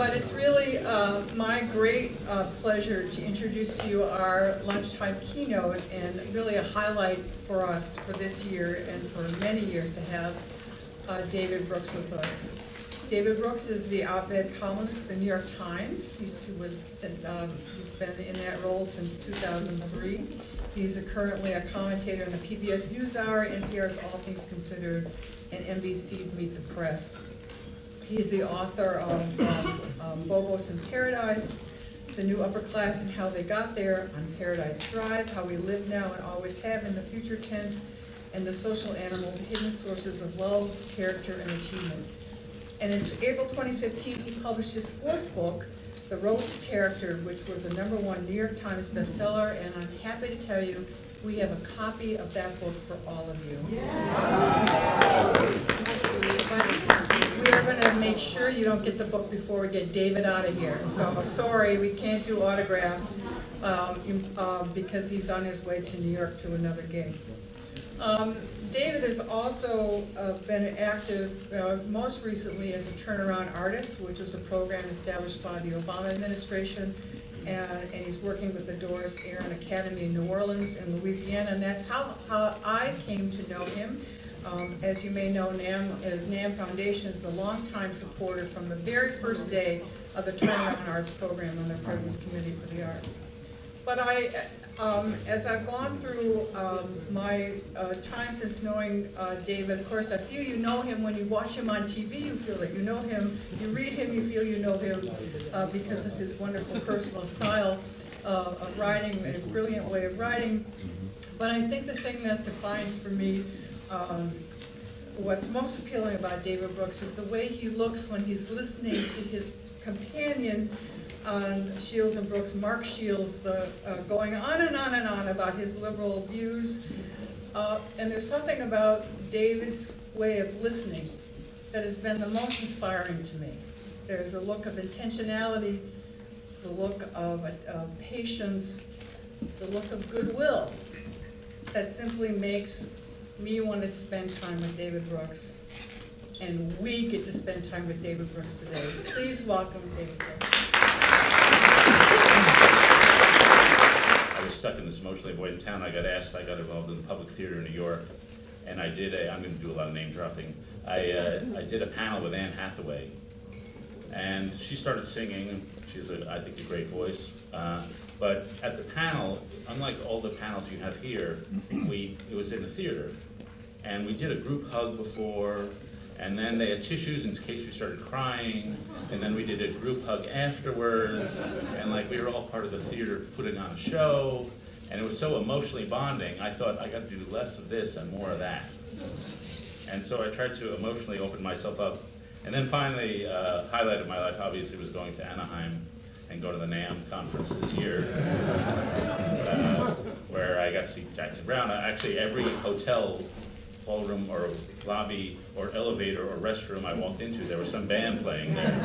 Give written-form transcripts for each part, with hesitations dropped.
But it's really my great pleasure to introduce to you our lunchtime keynote, and really a highlight for us for this year and for many years to have David Brooks with us. David Brooks is the op-ed columnist of the New York Times. He's been in that role since 2003. He's currently a commentator in the PBS NewsHour, NPR's All Things Considered, and NBC's Meet the Press. He's the author of Bobos in Paradise, The New Upper Class and How They Got There, On Paradise Drive, How We Live Now and Always Have in the Future Tense, and The Social Animal, The Hidden Sources of Love, Character, and Achievement. And in April 2015, he published his fourth book, The Road to Character, which was a #1 New York Times bestseller, and I'm happy to tell you we have a copy of that book for all of you. But we are going to make sure you don't get the book before we get David out of here. So sorry, we can't do autographs because he's on his way to New York to another gig. David has also been active most recently as a turnaround artist, which was a program established by the Obama administration, and he's working with the Doris Aaron Academy in New Orleans and Louisiana, and that's how I came to know him. As you may know, NAMM Foundation is the longtime supporter from the very first day of the Turnaround Arts program on the President's Committee for the Arts. But as I've gone through my time since knowing David, of course, I feel you know him when you watch him on TV. You feel that you know him. You read him, you feel you know him because of his wonderful personal style of writing and a brilliant way of writing. But I think the thing that defines for me what's most appealing about David Brooks is the way he looks when he's listening to his companion on Shields and Brooks, Mark Shields, going on and on and on about his liberal views. And there's something about David's way of listening that has been the most inspiring to me. There's a look of intentionality, the look of patience, the look of goodwill that simply makes me want to spend time with David Brooks. And we get to spend time with David Brooks today. Please welcome David Brooks. I was stuck in this emotionally avoidant town. I got involved in the public theater in New York, and I'm going to do a lot of name dropping. I did a panel with Anne Hathaway, and she started singing. She has, I think, a great voice. But at the panel, unlike all the panels you have here, it was in a theater, and we did a group hug before. And then they had tissues in case we started crying, and then we did a group hug afterwards, and we were all part of the theater putting on a show, and it was so emotionally bonding. I thought I got to do less of this and more of that. And so I tried to emotionally open myself up. And then finally, highlight of my life obviously was going to Anaheim and go to the NAMM conference this year, where I got to see Jackson Browne. Actually, every hotel ballroom or lobby or elevator or restroom I walked into, there was some band playing there.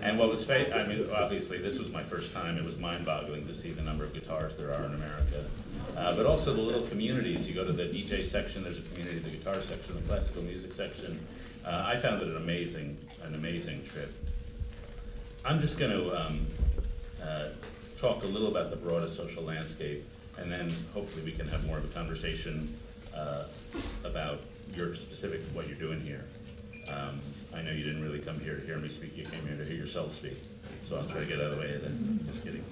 And what was obviously this was my first time. It was mind-boggling to see the number of guitars there are in America. But also the little communities. You go to the DJ section, there's a community, the guitar section, the classical music section. I found it an amazing trip. I'm just going to talk a little about the broader social landscape, and then hopefully we can have more of a conversation about your specific, what you're doing here. I know you didn't really come here to hear me speak, you came here to hear yourself speak, so I'll try to get out of the way of that. Just kidding.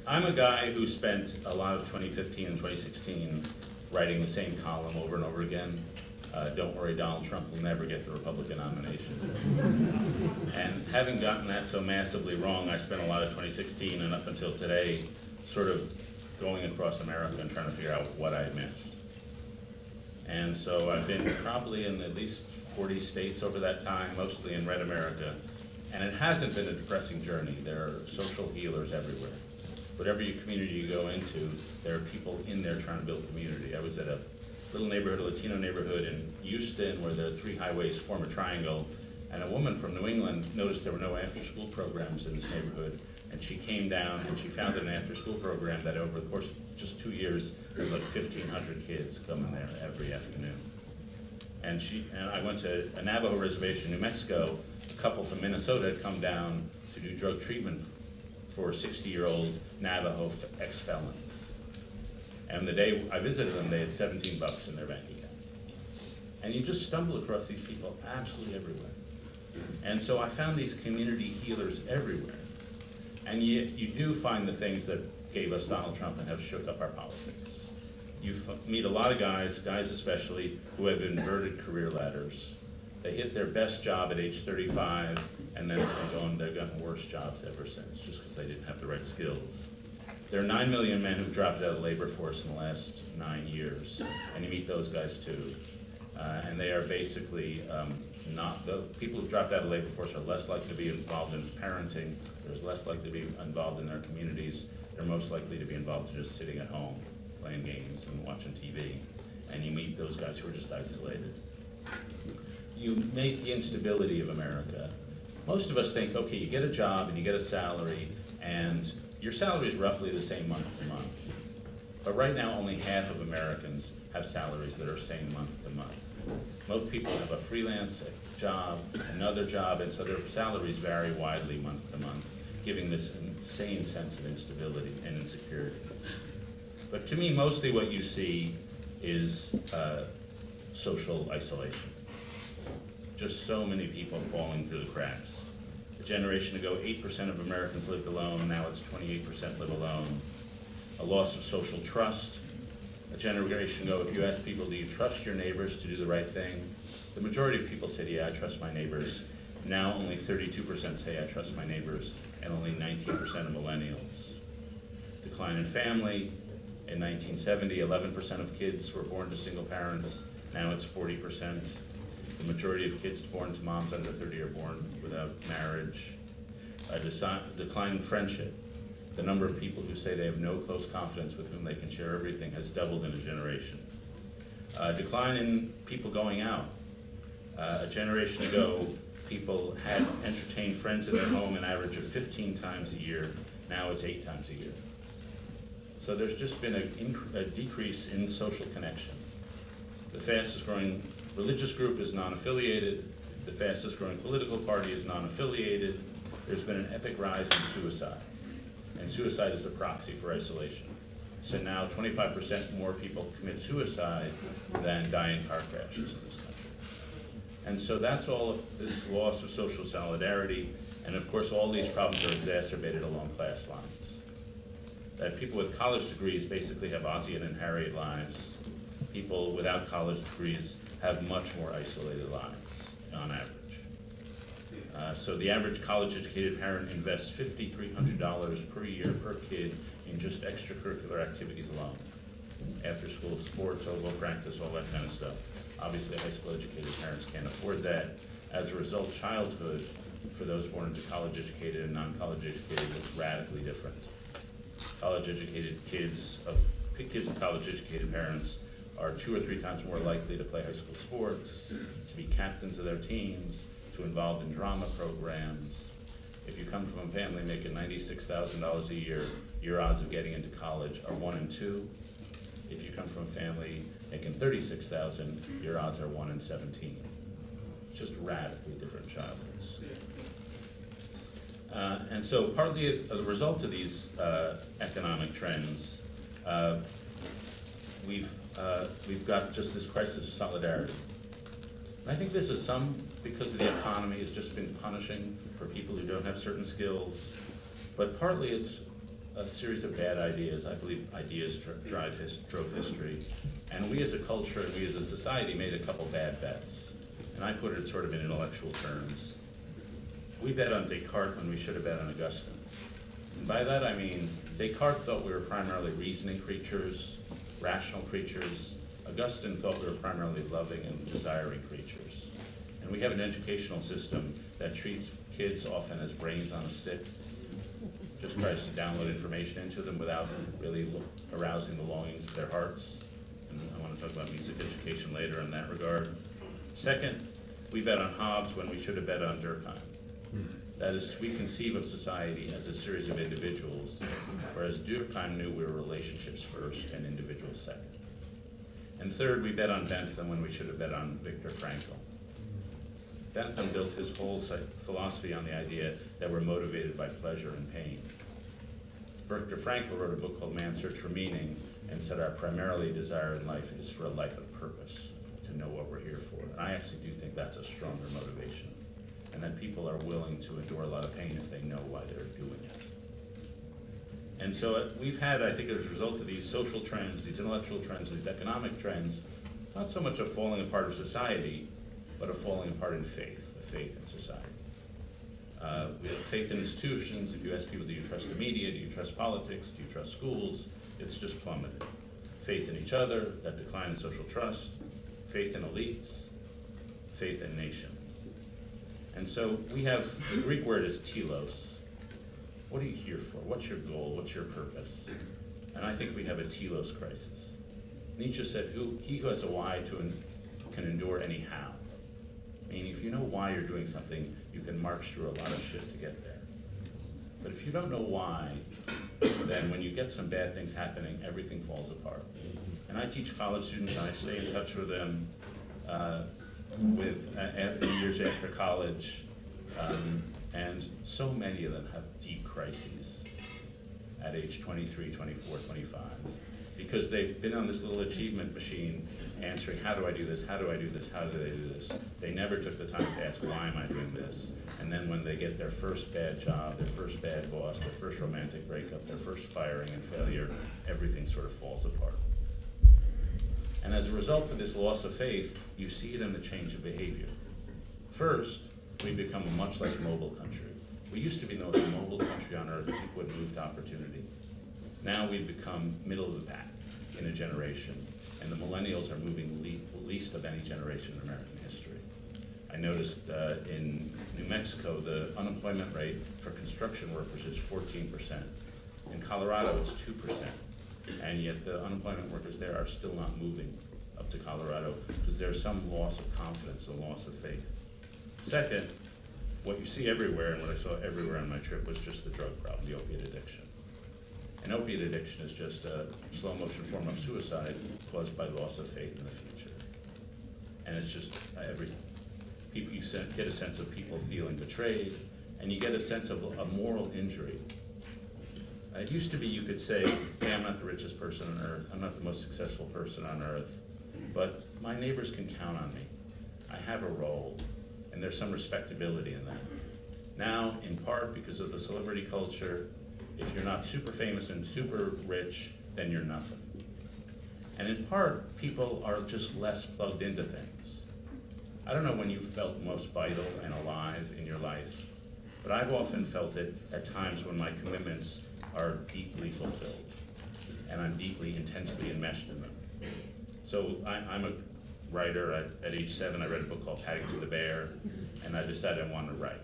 I'm a guy who spent a lot of 2015 and 2016 writing the same column over and over again. Don't worry, Donald Trump will never get the Republican nomination. And having gotten that so massively wrong, I spent a lot of 2016 and up until today sort of going across America and trying to figure out what I missed. And so I've been probably in at least 40 states over that time, mostly in red America. And it hasn't been a depressing journey. There are social healers everywhere. Whatever community you go into, there are people in there trying to build community. I was at a little neighborhood, a Latino neighborhood in Houston, where the 3 highways form a triangle, and a woman from New England noticed there were no after-school programs in this neighborhood, and she came down and she founded an after-school program that over the course of just 2 years, there's 1,500 kids coming there every afternoon. And I went to a Navajo reservation in New Mexico. A couple from Minnesota had come down to do drug treatment for 60-year-old Navajo ex-felons. And the day I visited them, they had $17 in their bank account. And you just stumble across these people absolutely everywhere. And so I found these community healers everywhere. And yet you do find the things that gave us Donald Trump and have shook up our politics. You meet a lot of guys especially, who have inverted career ladders. They hit their best job at age 35, and then they've gotten worse jobs ever since, just because they didn't have the right skills. There are 9 million men who've dropped out of the labor force in the last 9 years, and you meet those guys too. And they are basically not, the people who've dropped out of the labor force are less likely to be involved in parenting, they're less likely to be involved in their communities, they're most likely to be involved in just sitting at home, playing games and watching TV. And you meet those guys who are just isolated. You meet the instability of America. Most of us think, okay, you get a job and you get a salary, and your salary is roughly the same month to month. But right now, only half of Americans have salaries that are the same month to month. Most people have a freelance job, another job, and so their salaries vary widely month to month, giving this insane sense of instability and insecurity. But to me, mostly what you see is social isolation. Just so many people falling through the cracks. A generation ago, 8% of Americans lived alone, now it's 28% live alone. A loss of social trust. A generation ago, if you ask people, do you trust your neighbors to do the right thing? The majority of people said, yeah, I trust my neighbors. Now only 32% say I trust my neighbors, and only 19% of millennials. Decline in family. In 1970, 11% of kids were born to single parents. Now it's 40%. The majority of kids born to moms under 30 are born without marriage. A decline in friendship. The number of people who say they have no close confidence with whom they can share everything has doubled in a generation. A decline in people going out. A generation ago, people had entertained friends in their home an average of 15 times a year. Now it's 8 times a year. So there's just been a decrease in social connection. The fastest growing religious group is non-affiliated. The fastest growing political party is non-affiliated. There's been an epic rise in suicide. And suicide is a proxy for isolation. So now 25% more people commit suicide than die in car crashes in this country. And so that's all of this loss of social solidarity. And of course, all these problems are exacerbated along class lines. That people with college degrees basically have Ozzie and Harriet lives. People without college degrees have much more isolated lives on average. So the average college-educated parent invests $5,300 per year per kid in just extracurricular activities alone. After school sports, oboe practice, all that kind of stuff. Obviously, high school-educated parents can't afford that. As a result, childhood for those born into college-educated and non-college-educated looks radically different. College-educated kids of college-educated parents are 2 or 3 times more likely to play high school sports, to be captains of their teams, to involved in drama programs. If you come from a family making $96,000 a year, your odds of getting into college are 1 in 2. If you come from a family making $36,000, your odds are 1 in 17. Just radically different childhoods. And so partly as a result of these economic trends, we've got just this crisis of solidarity. I think this is because of the economy has just been punishing for people who don't have certain skills, but partly it's a series of bad ideas. I believe ideas drove history, and we as a culture and we as a society made a couple bad bets, and I put it sort of in intellectual terms. We bet on Descartes when we should have bet on Augustine. And by that I mean Descartes thought we were primarily reasoning creatures, rational creatures. Augustine thought we were primarily loving and desiring creatures. And we have an educational system that treats kids often as brains on a stick, just tries to download information into them without really arousing the longings of their hearts. And I want to talk about music education later in that regard. Second, we bet on Hobbes when we should have bet on Durkheim. That is, we conceive of society as a series of individuals, whereas Durkheim knew we were relationships first and individuals second. And third, we bet on Bentham when we should have bet on Viktor Frankl. Bentham built his whole philosophy on the idea that we're motivated by pleasure and pain. Viktor Frankl wrote a book called Man's Search for Meaning and said our primarily desire in life is for a life of purpose, to know what we're here for. And I actually do think that's a stronger motivation, and that people are willing to endure a lot of pain if they know why they're doing it. And so we've had, I think as a result of these social trends, these intellectual trends, these economic trends, not so much a falling apart of society, but a falling apart in faith, a faith in society. We have faith in institutions. If you ask people, do you trust the media, do you trust politics, do you trust schools, it's just plummeted. Faith in each other, that decline in social trust, faith in elites, faith in nation. And so we have, the Greek word is telos. What are you here for? What's your goal? What's your purpose? And I think we have a telos crisis. Nietzsche said, he who has a why can endure any how. Meaning, if you know why you're doing something, you can march through a lot of shit to get there. But if you don't know why, then when you get some bad things happening, everything falls apart. And I teach college students, and I stay in touch with them years after college, and so many of them have deep crises at age 23, 24, 25. Because they've been on this little achievement machine answering, how do I do this, how do I do this, how do they do this? They never took the time to ask, why am I doing this? And then when they get their first bad job, their first bad boss, their first romantic breakup, their first firing and failure, everything sort of falls apart. And as a result of this loss of faith, you see it in the change of behavior. First, we become a much less mobile country. We used to be the most mobile country on earth. People would move to opportunity. Now we've become middle of the pack in a generation, and the millennials are moving least of any generation in American history. I noticed in New Mexico, the unemployment rate for construction workers is 14%. In Colorado, it's 2%. And yet the unemployment workers there are still not moving up to Colorado because there's some loss of confidence, a loss of faith. Second, what you see everywhere, and what I saw everywhere on my trip, was just the drug problem, the opiate addiction. And opiate addiction is just a slow motion form of suicide caused by loss of faith in the future. And it's just people, you get a sense of people feeling betrayed, and you get a sense of a moral injury. It used to be you could say, hey, I'm not the richest person on earth, I'm not the most successful person on earth, but my neighbors can count on me. I have a role, and there's some respectability in that. Now, in part because of the celebrity culture, if you're not super famous and super rich, then you're nothing. And in part, people are just less plugged into things. I don't know when you felt most vital and alive in your life, but I've often felt it at times when my commitments are deeply fulfilled, and I'm deeply, intensely enmeshed in them. So I'm a writer. At age 7, I read a book called Paddington the Bear, and I decided I wanted to write.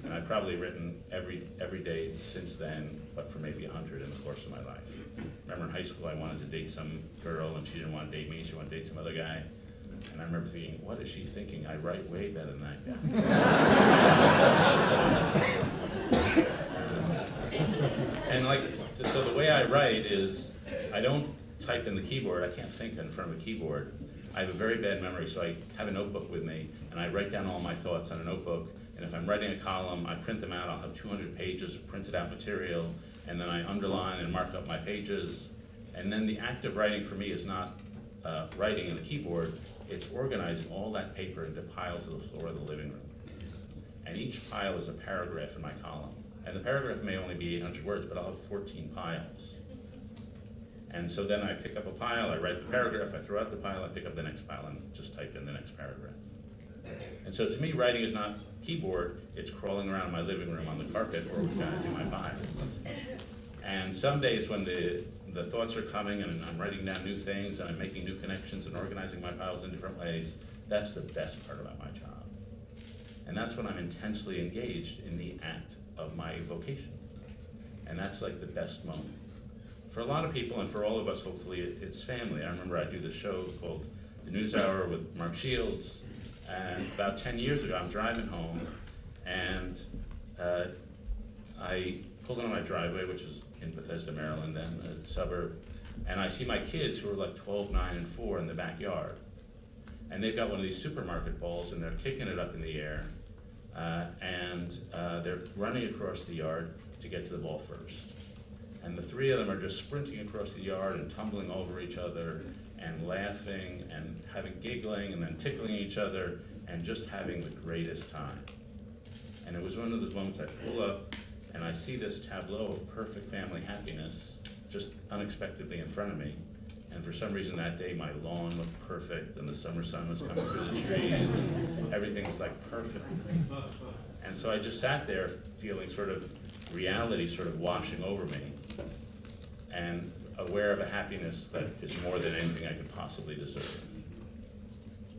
And I've probably written every day since then, but for maybe 100 in the course of my life. Remember in high school, I wanted to date some girl, and she didn't want to date me, she wanted to date some other guy. And I remember thinking, what is she thinking? I write way better than that guy. And so the way I write is, I don't type in the keyboard, I can't think in front of a keyboard. I have a very bad memory, so I have a notebook with me, and I write down all my thoughts on a notebook, and if I'm writing a column, I print them out. I'll have 200 pages of printed out material, and then I underline and mark up my pages. And then the act of writing for me is not writing in the keyboard, it's organizing all that paper into piles of the floor of the living room. And each pile is a paragraph in my column. And the paragraph may only be 800 words, but I'll have 14 piles. And so then I pick up a pile, I write the paragraph, I throw out the pile, I pick up the next pile, and just type in the next paragraph. And so to me, writing is not keyboard, it's crawling around my living room on the carpet organizing my files. And some days when the thoughts are coming and I'm writing down new things and I'm making new connections and organizing my files in different ways, that's the best part about my job. And that's when I'm intensely engaged in the act of my vocation. And that's like the best moment. For a lot of people, and for all of us, hopefully, it's family. I remember I do this show called The News Hour with Mark Shields, and about 10 years ago, I'm driving home, and I pulled into my driveway, which is in Bethesda, Maryland, then a suburb, And I see my kids who are like 12, 9, and 4 in the backyard. And they've got one of these supermarket balls and they're kicking it up in the air. And they're running across the yard to get to the ball first. And the 3 of them are just sprinting across the yard and tumbling over each other and laughing and giggling and then tickling each other and just having the greatest time. And it was one of those moments I pull up and I see this tableau of perfect family happiness just unexpectedly in front of me. And for some reason that day my lawn looked perfect and the summer sun was coming through the trees and everything was like perfect. And so I just sat there feeling sort of reality sort of washing over me and aware of a happiness that is more than anything I could possibly deserve.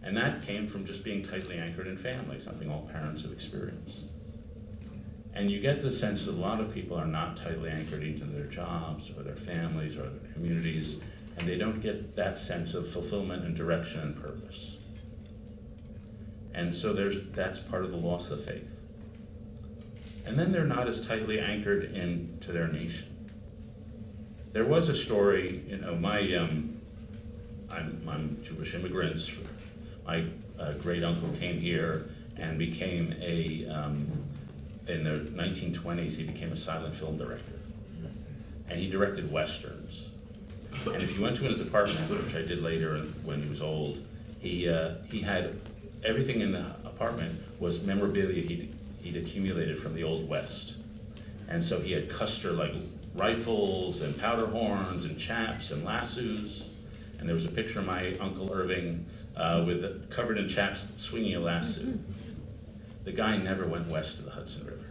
And that came from just being tightly anchored in family, something all parents have experienced. And you get the sense that a lot of people are not tightly anchored into their jobs or their families or their communities, and they don't get that sense of fulfillment and direction and purpose. And so that's part of the loss of faith. And then they're not as tightly anchored into their nation. There was a story, I'm Jewish immigrants. My great uncle came here and became in the 1920s, he became a silent film director. And he directed Westerns. And if you went to his apartment, which I did later when he was old, he had everything in the apartment was memorabilia he'd accumulated from the Old West. And so he had Custer like rifles and powder horns and chaps and lassos. And there was a picture of my Uncle Irving covered in chaps swinging a lasso. The guy never went west to the Hudson River.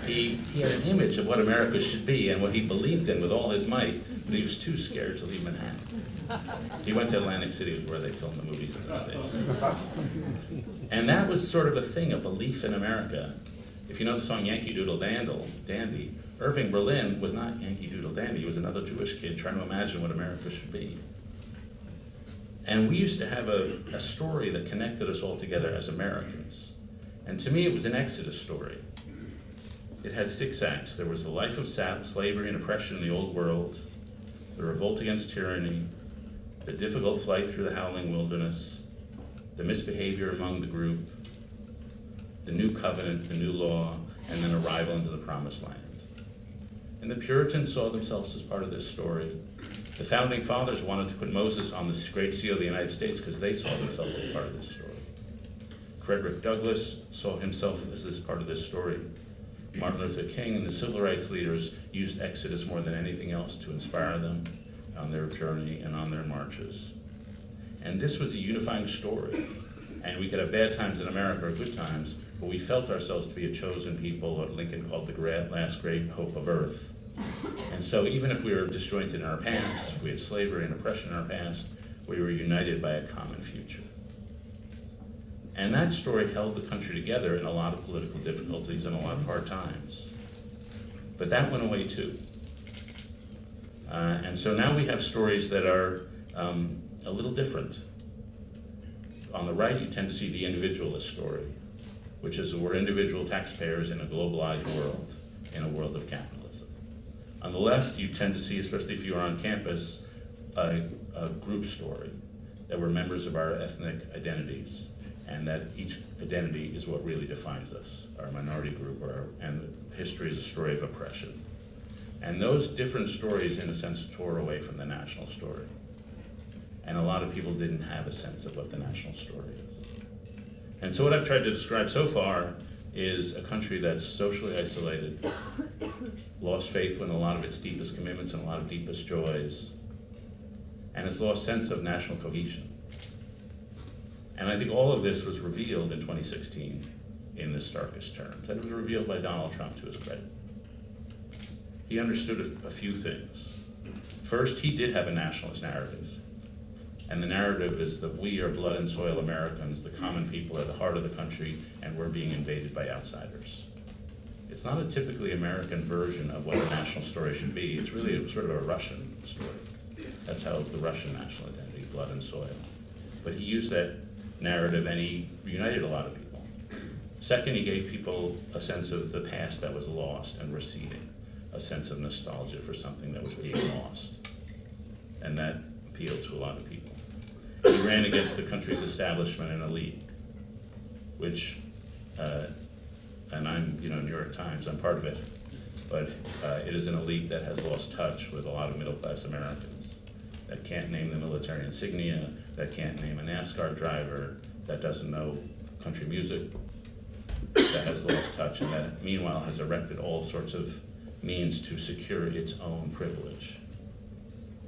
He had an image of what America should be and what he believed in with all his might, but he was too scared to leave Manhattan. He went to Atlantic City, where they filmed the movies in those days. And that was sort of a thing, a belief in America. If you know the song Yankee Doodle Dandy, Irving Berlin was not Yankee Doodle Dandy, he was another Jewish kid trying to imagine what America should be. And we used to have a story that connected us all together as Americans. And to me, it was an Exodus story. It had 6 acts. There was the life of slavery and oppression in the old world, the revolt against tyranny, the difficult flight through the howling wilderness, the misbehavior among the group, the new covenant, the new law, and then arrival into the promised land. And the Puritans saw themselves as part of this story. The founding fathers wanted to put Moses on the Great Seal of the United States because they saw themselves as part of this story. Frederick Douglass saw himself as this part of this story. Martin Luther King and the civil rights leaders used Exodus more than anything else to inspire them on their journey and on their marches. And this was a unifying story. And we could have bad times in America or good times, but we felt ourselves to be a chosen people, what Lincoln called the last great hope of earth. And so even if we were disjointed in our past, if we had slavery and oppression in our past, we were united by a common future. And that story held the country together in a lot of political difficulties and a lot of hard times. But that went away too. And so now we have stories that are a little different. On the right, you tend to see the individualist story, which is we're individual taxpayers in a globalized world, in a world of capitalism. On the left, you tend to see, especially if you're on campus, a group story, that we're members of our ethnic identities, and that each identity is what really defines us, our minority group, and history is a story of oppression. And those different stories, in a sense, tore away from the national story. And a lot of people didn't have a sense of what the national story is. And so what I've tried to describe so far is a country that's socially isolated, lost faith in a lot of its deepest commitments and a lot of deepest joys, and has lost sense of national cohesion. And I think all of this was revealed in 2016 in the starkest terms, and it was revealed by Donald Trump to his credit. He understood a few things. First, he did have a nationalist narrative. And the narrative is that we are blood and soil Americans, the common people are the heart of the country, and we're being invaded by outsiders. It's not a typically American version of what a national story should be. It's really sort of a Russian story. That's how the Russian national identity, blood and soil. But he used that narrative and he united a lot of people. Second, he gave people a sense of the past that was lost and receding. a sense of nostalgia for something that was being lost. And that appealed to a lot of people. He ran against the country's establishment and elite, which, and I'm, New York Times, I'm part of it, but it is an elite that has lost touch with a lot of middle-class Americans, that can't name the military insignia, that can't name a NASCAR driver, that doesn't know country music, that has lost touch, and that meanwhile has erected all sorts of means to secure its own privilege,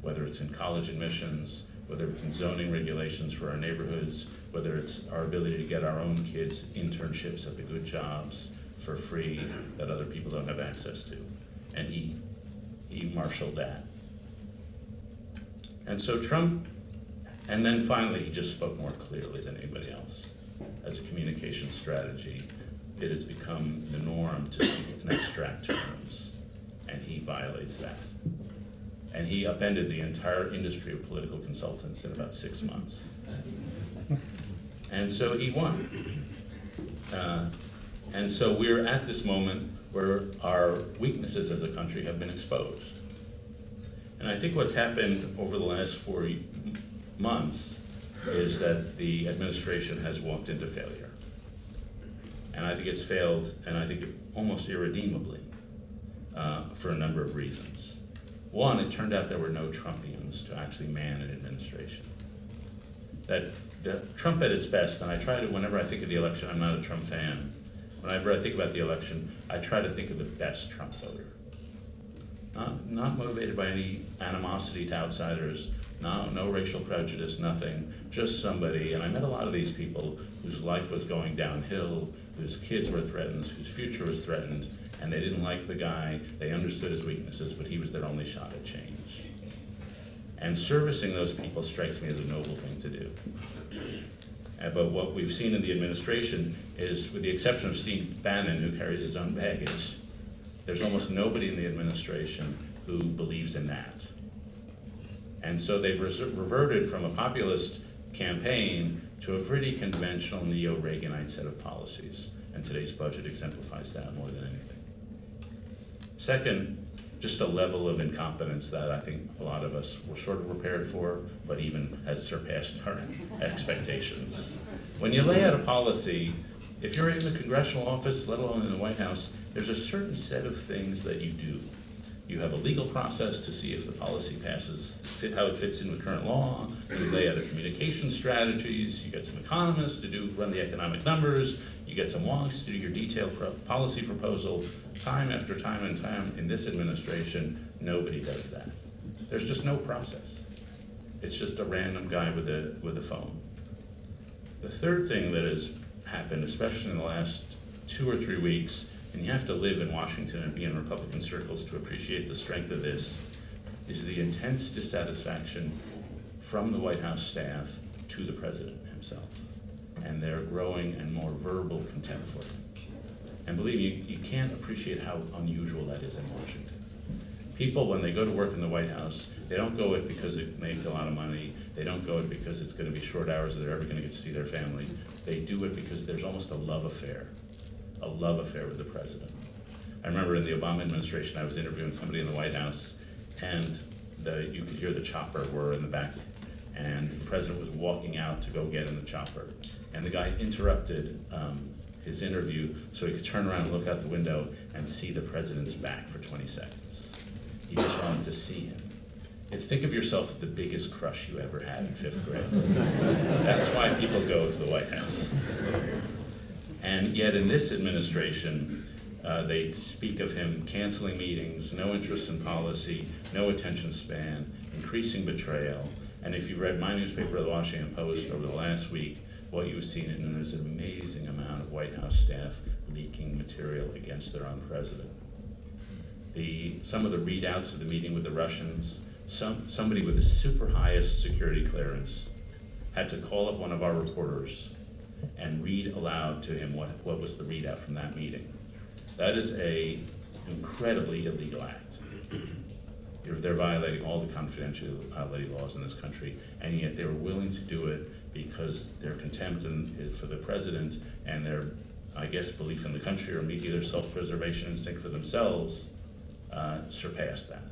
whether it's in college admissions, whether it's in zoning regulations for our neighborhoods, whether it's our ability to get our own kids internships at the good jobs for free that other people don't have access to. And he marshaled that. And so Trump, and then finally he just spoke more clearly than anybody else. As a communication strategy, it has become the norm to speak in abstract terms, and he violates that. And he upended the entire industry of political consultants in about 6 months. And so he won. And so we're at this moment where our weaknesses as a country have been exposed. And I think what's happened over the last 4 months is that the administration has walked into failure. And I think it's failed, and I think almost irredeemably, for a number of reasons. One, it turned out there were no Trumpians to actually man an administration. That Trump at its best, and I try to, whenever I think of the election, I'm not a Trump fan. Whenever I think about the election, I try to think of the best Trump voter. Not motivated by any animosity to outsiders, no racial prejudice, nothing, just somebody, and I met a lot of these people whose life was going downhill, whose kids were threatened, whose future was threatened, and they didn't like the guy, they understood his weaknesses, but he was their only shot at change. And servicing those people strikes me as a noble thing to do. But what we've seen in the administration is, with the exception of Steve Bannon, who carries his own baggage, there's almost nobody in the administration who believes in that. And so they've reverted from a populist campaign to a pretty conventional neo-Reaganite set of policies. And today's budget exemplifies that more than anything. Second, just a level of incompetence that I think a lot of us were sort of prepared for, but even has surpassed our expectations. When you lay out a policy, if you're in the congressional office, let alone in the White House, there's a certain set of things that you do. You have a legal process to see if the policy passes, how it fits in with current law. You lay out a communication strategies. You get some economists to run the economic numbers. You get some wonks to do your detailed policy proposal. Time after time and time in this administration, nobody does that. There's just no process. It's just a random guy with a phone. The third thing that has happened, especially in the last 2 or 3 weeks, and you have to live in Washington and be in Republican circles to appreciate the strength of this, is the intense dissatisfaction from the White House staff to the president himself, and their growing and more verbal contempt for him. And believe me, you can't appreciate how unusual that is in Washington. People, when they go to work in the White House, they don't go it because they make a lot of money, they don't go it because it's going to be short hours that they're ever going to get to see their family. They do it because there's almost a love affair with the president. I remember in the Obama administration, I was interviewing somebody in the White House, and you could hear the chopper whir in the back, and the president was walking out to go get in the chopper, and the guy interrupted his interview so he could turn around and look out the window and see the president's back for 20 seconds. He just wanted to see him. Think of yourself as the biggest crush you ever had in 5th grade. That's why people go to the White House. And yet in this administration, they speak of him canceling meetings, no interest in policy, no attention span, increasing betrayal. And if you read my newspaper, the Washington Post, over the last week, what you've seen is an amazing amount of White House staff leaking material against their own president. Some of the readouts of the meeting with the Russians, somebody with the super highest security clearance had to call up one of our reporters and read aloud to him what was the readout from that meeting. That is an incredibly illegal act. They're violating all the confidentiality laws in this country, and yet they were willing to do it because their contempt for the president and their, I guess, belief in the country, or maybe their self-preservation instinct for themselves, surpass that.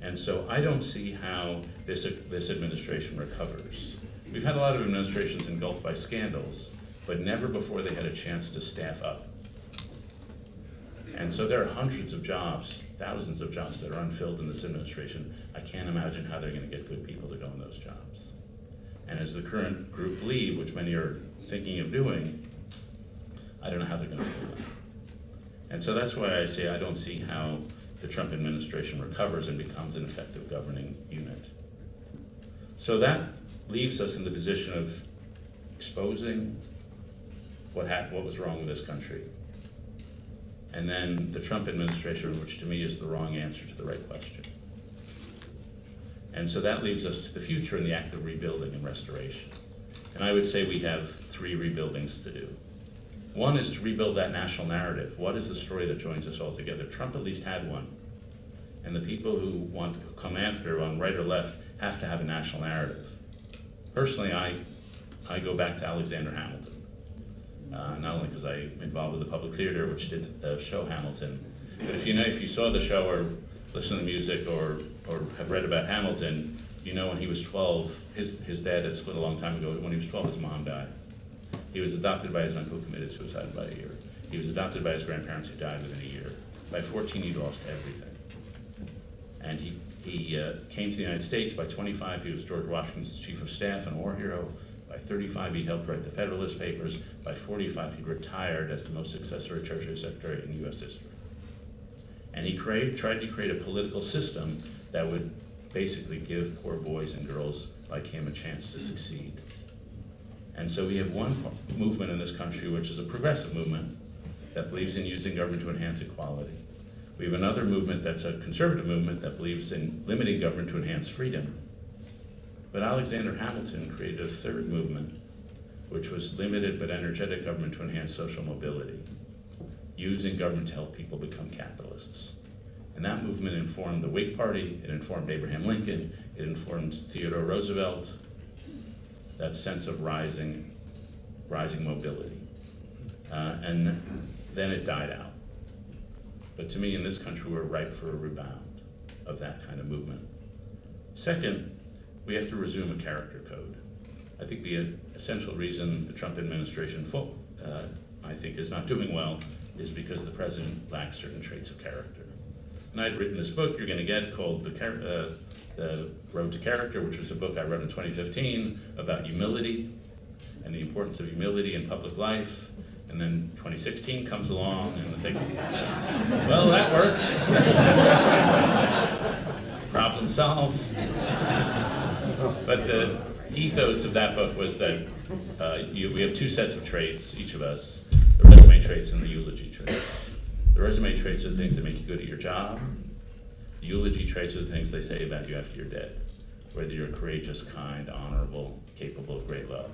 And so I don't see how this administration recovers. We've had a lot of administrations engulfed by scandals, but never before they had a chance to staff up. And so there are hundreds of jobs, thousands of jobs that are unfilled in this administration. I can't imagine how they're going to get good people to go in those jobs. And as the current group leave, which many are thinking of doing, I don't know how they're going to fill it. And so that's why I say I don't see how the Trump administration recovers and becomes an effective governing unit. So that leaves us in the position of exposing what was wrong with this country. And then the Trump administration, which to me is the wrong answer to the right question. And so that leaves us to the future in the act of rebuilding and restoration. And I would say we have 3 rebuildings to do. One is to rebuild that national narrative. What is the story that joins us all together? Trump at least had one. And the people who want to come after, on right or left, have to have a national narrative. Personally, I go back to Alexander Hamilton. Not only because I'm involved with the Public Theater, which did the show Hamilton, but if you saw the show or listened to the music or have read about Hamilton, you know when he was 12, his dad had split a long time ago. When he was 12, his mom died. He was adopted by his uncle who committed suicide in about a year. He was adopted by his grandparents who died within a year. By 14, he'd lost everything. And he came to the United States. By 25, he was George Washington's chief of staff and war hero. By 35, he'd helped write the Federalist Papers. By 45, he'd retired as the most successful Treasury Secretary in U.S. history. And he tried to create a political system that would basically give poor boys and girls like him a chance to succeed. And so we have one movement in this country, which is a progressive movement that believes in using government to enhance equality. We have another movement that's a conservative movement that believes in limiting government to enhance freedom. But Alexander Hamilton created a third movement, which was limited but energetic government to enhance social mobility, using government to help people become capitalists. And that movement informed the Whig Party, it informed Abraham Lincoln, it informed Theodore Roosevelt, that sense of rising mobility. And then it died out. But to me, in this country, we're ripe for a rebound of that kind of movement. Second, we have to resume a character code. I think the essential reason the Trump administration, I think, is not doing well is because the president lacks certain traits of character. And I'd written this book you're going to get called The Road to Character, which was a book I wrote in 2015 about humility and the importance of humility in public life. And then 2016 comes along and they go, well, that worked. Problem solved. But the ethos of that book was that we have 2 sets of traits, each of us, the resume traits and the eulogy traits. The resume traits are the things that make you good at your job. The eulogy traits are the things they say about you after you're dead, whether you're courageous, kind, honorable, capable of great love.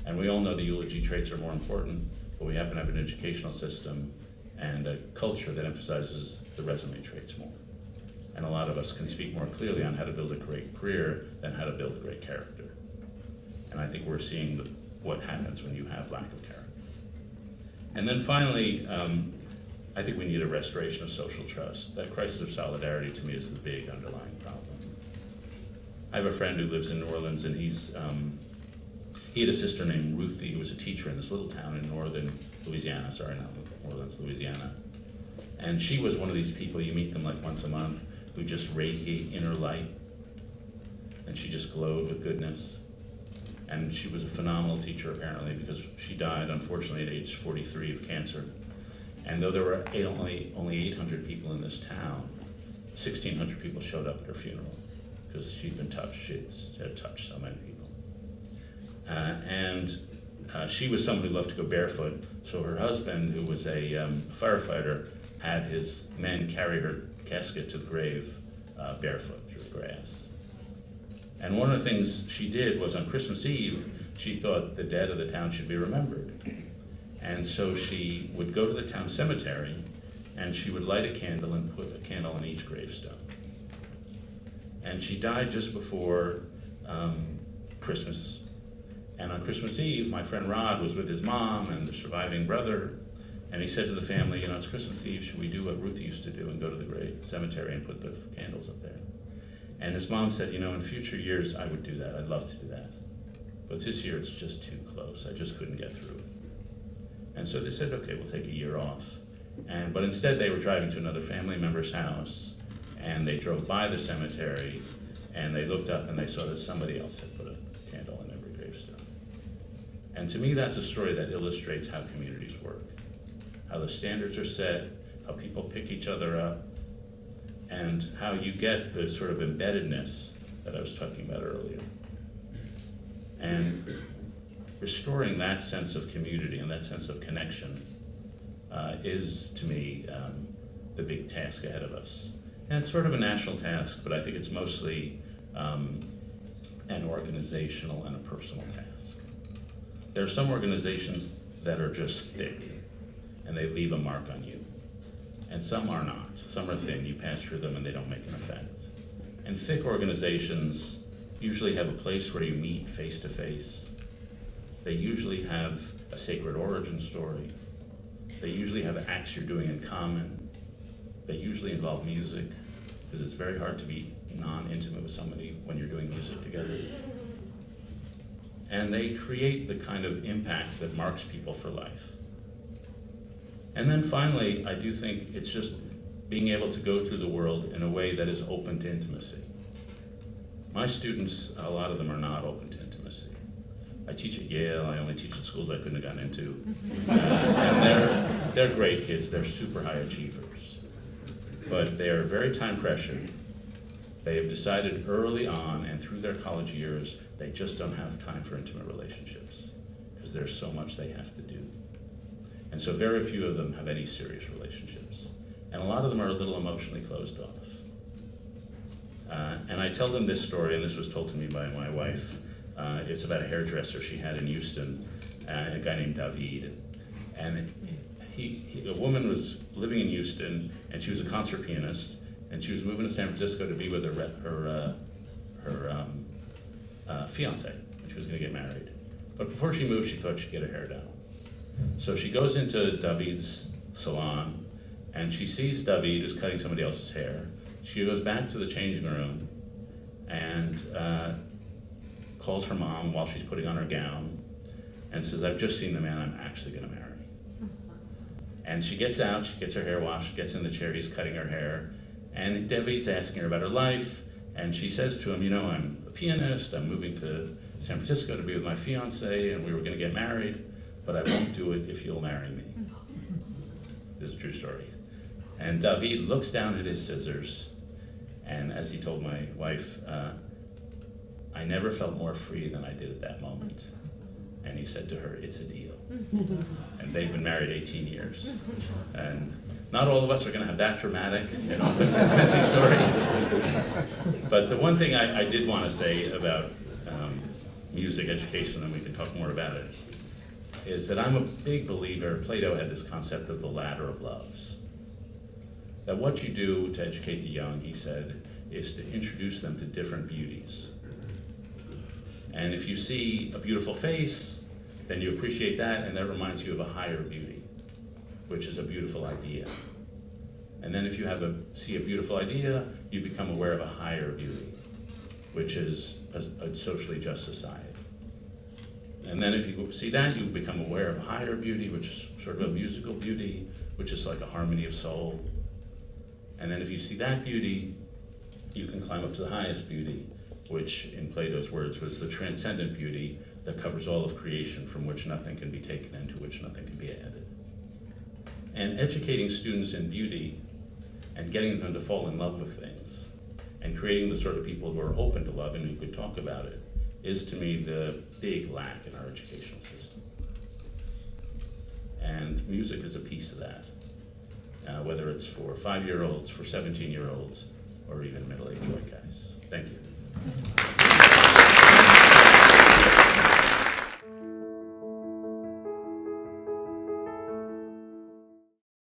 And we all know the eulogy traits are more important, but we happen to have an educational system and a culture that emphasizes the resume traits more. And a lot of us can speak more clearly on how to build a great career than how to build a great character. And I think we're seeing what happens when you have lack of character. And then finally, I think we need a restoration of social trust. That crisis of solidarity, to me, is the big underlying problem. I have a friend who lives in New Orleans, and he had a sister named Ruthie who was a teacher in this little town in northern Louisiana. Sorry, not New Orleans, Louisiana. And she was one of these people, you meet them like once a month, who just radiate inner light. And she just glowed with goodness. And she was a phenomenal teacher, apparently, because she died, unfortunately, at age 43 of cancer. And though there were only 800 people in this town, 1,600 people showed up at her funeral because she'd been touched. She had touched so many people. She was someone who loved to go barefoot, so her husband, who was a firefighter, had his men carry her casket to the grave barefoot through the grass. And one of the things she did was on Christmas Eve, she thought the dead of the town should be remembered. And so she would go to the town cemetery and she would light a candle and put a candle on each gravestone. And she died just before Christmas. And on Christmas Eve, my friend Rod was with his mom and the surviving brother, And he said to the family, you know, it's Christmas Eve, should we do what Ruth used to do and go to the great cemetery and put the candles up there? And his mom said, you know, in future years I would do that, I'd love to do that. But this year it's just too close, I just couldn't get through it. And so they said, okay, we'll take a year off. But instead they were driving to another family member's house, and they drove by the cemetery, and they looked up and they saw that somebody else had put a candle in every gravestone. And to me, that's a story that illustrates how communities work, how the standards are set, how people pick each other up, and how you get the sort of embeddedness that I was talking about earlier. And restoring that sense of community and that sense of connection is, to me, the big task ahead of us. And it's sort of a national task, but I think it's mostly an organizational and a personal task. There are some organizations that are just thick, and they leave a mark on you. And some are not. Some are thin. You pass through them and they don't make an effect. And thick organizations usually have a place where you meet face to face. They usually have a sacred origin story. They usually have acts you're doing in common. They usually involve music, because it's very hard to be non-intimate with somebody when you're doing music together. And they create the kind of impact that marks people for life. And then finally, I do think it's just being able to go through the world in a way that is open to intimacy. My students, a lot of them are not open to intimacy. I teach at Yale, I only teach at schools I couldn't have gotten into. And they're great kids, they're super high achievers. But they're very time pressured. They have decided early on and through their college years, they just don't have time for intimate relationships because there's so much they have to do. And so very few of them have any serious relationships. And a lot of them are a little emotionally closed off. And I tell them this story, and this was told to me by my wife. It's about a hairdresser she had in Houston, a guy named David. And a woman was living in Houston, and she was a concert pianist, and she was moving to San Francisco to be with her fiance, and she was going to get married. But before she moved, she thought she'd get her hair done. So she goes into David's salon, and she sees David who's cutting somebody else's hair. She goes back to the changing room and calls her mom while she's putting on her gown and says, I've just seen the man I'm actually going to marry. And she gets out, she gets her hair washed, gets in the chair, he's cutting her hair, and David's asking her about her life, and she says to him, you know, I'm a pianist, I'm moving to San Francisco to be with my fiance, and we were going to get married, but I won't do it if you'll marry me. This is a true story. And David looks down at his scissors, and as he told my wife, I never felt more free than I did at that moment. And he said to her, it's a deal. And they've been married 18 years. And not all of us are going to have that dramatic and messy story. But the one thing I did want to say about music education, and we can talk more about it, is that I'm a big believer. Plato had this concept of the ladder of loves. That what you do to educate the young, he said, is to introduce them to different beauties. And if you see a beautiful face, then you appreciate that, and that reminds you of a higher beauty, which is a beautiful idea. And then if you see a beautiful idea, you become aware of a higher beauty, which is a socially just society. And then if you see that, you become aware of a higher beauty, which is sort of a musical beauty, which is like a harmony of soul. And then if you see that beauty, you can climb up to the highest beauty, which in Plato's words was the transcendent beauty that covers all of creation, from which nothing can be taken and to which nothing can be added. And educating students in beauty and getting them to fall in love with things and creating the sort of people who are open to love and who could talk about it is, to me, the big lack in our educational system. And music is a piece of that, whether it's for 5-year-olds, for 17-year-olds, or even middle-aged white